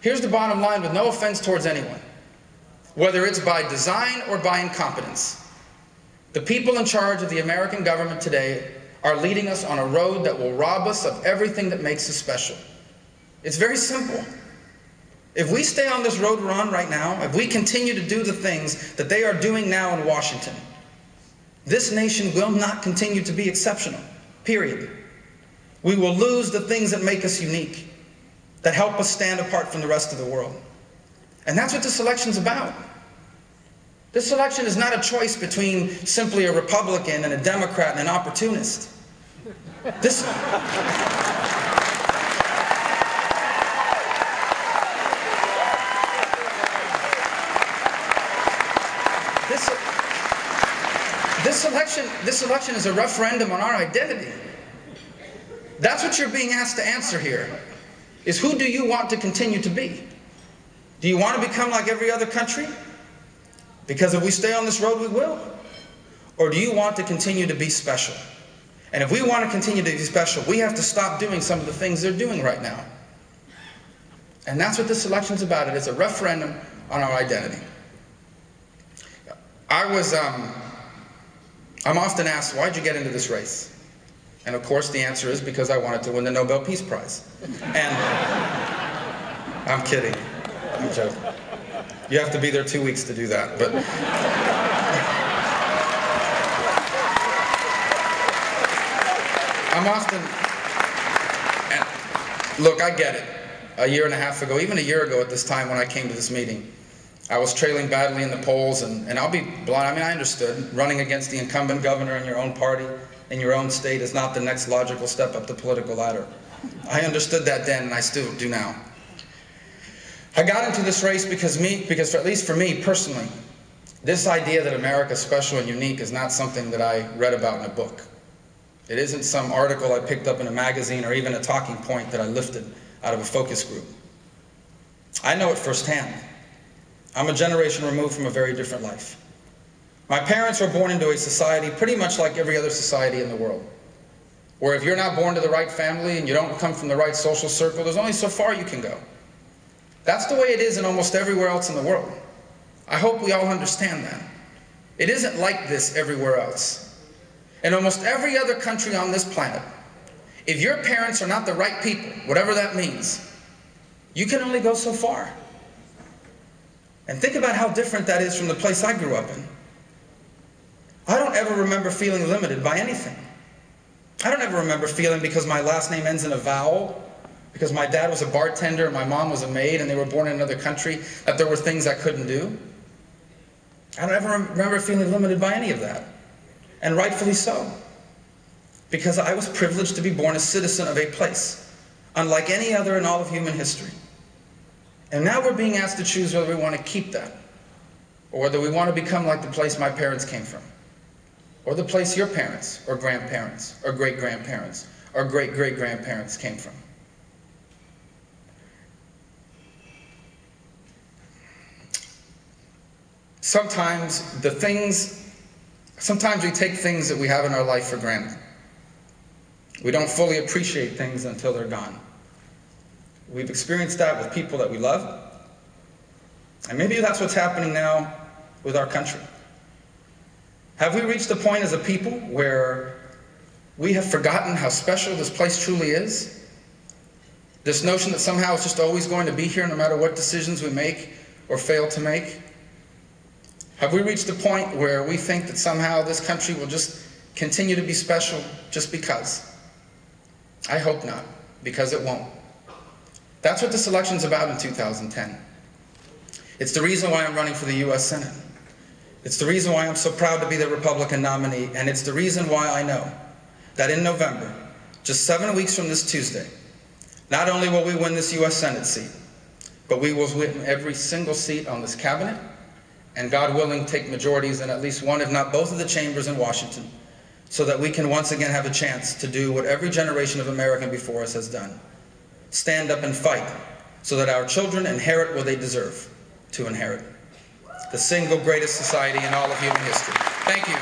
Here's the bottom line with no offense towards anyone. Whether it's by design or by incompetence, the people in charge of the American government today are leading us on a road that will rob us of everything that makes us special. It's very simple. If we stay on this road we're on right now, if we continue to do the things that they are doing now in Washington, this nation will not continue to be exceptional, period. We will lose the things that make us unique, that help us stand apart from the rest of the world. And that's what this election's about. This election is not a choice between simply a Republican and a Democrat and an opportunist. This election is a referendum on our identity. That's what you're being asked to answer here, is who do you want to continue to be? Do you want to become like every other country? Because if we stay on this road, we will. Or do you want to continue to be special? And if we want to continue to be special, we have to stop doing some of the things they're doing right now. And that's what this election's about. It is a referendum on our identity. I'm often asked, why'd you get into this race? And of course the answer is because I wanted to win the Nobel Peace Prize. And I'm kidding. I'm joking. You have to be there 2 weeks to do that. But I'm often, and look, I get it. A year and a half ago, even a year ago at this time when I came to this meeting, I was trailing badly in the polls, and I'll be blunt, I mean, I understood. Running against the incumbent governor in your own party, in your own state, is not the next logical step up the political ladder. I understood that then, and I still do now. I got into this race because at least for me personally, this idea that America is special and unique is not something that I read about in a book. It isn't some article I picked up in a magazine or even a talking point that I lifted out of a focus group. I know it firsthand. I'm a generation removed from a very different life. My parents were born into a society pretty much like every other society in the world, where if you're not born to the right family and you don't come from the right social circle, there's only so far you can go. That's the way it is in almost everywhere else in the world. I hope we all understand that. It isn't like this everywhere else. In almost every other country on this planet, if your parents are not the right people, whatever that means, you can only go so far. And think about how different that is from the place I grew up in. I don't ever remember feeling limited by anything. I don't ever remember feeling because my last name ends in a vowel, because my dad was a bartender and my mom was a maid and they were born in another country, that there were things I couldn't do. I don't ever remember feeling limited by any of that. And rightfully so. Because I was privileged to be born a citizen of a place, unlike any other in all of human history. And now we're being asked to choose whether we want to keep that, or whether we want to become like the place my parents came from, or the place your parents, or grandparents, or great-grandparents, or great-great-grandparents came from. Sometimes we take things that we have in our life for granted. We don't fully appreciate things until they're gone. We've experienced that with people that we love. And maybe that's what's happening now with our country. Have we reached the point as a people where we have forgotten how special this place truly is? This notion that somehow it's just always going to be here no matter what decisions we make or fail to make? Have we reached the point where we think that somehow this country will just continue to be special just because? I hope not, because it won't. That's what this election's about in 2010. It's the reason why I'm running for the U.S. Senate. It's the reason why I'm so proud to be the Republican nominee, and it's the reason why I know that in November, just 7 weeks from this Tuesday, not only will we win this U.S. Senate seat, but we will win every single seat on this cabinet, and God willing, take majorities in at least one, if not both of the chambers in Washington, so that we can once again have a chance to do what every generation of American before us has done. Stand up and fight so that our children inherit what they deserve to inherit. The single greatest society in all of human history. Thank you.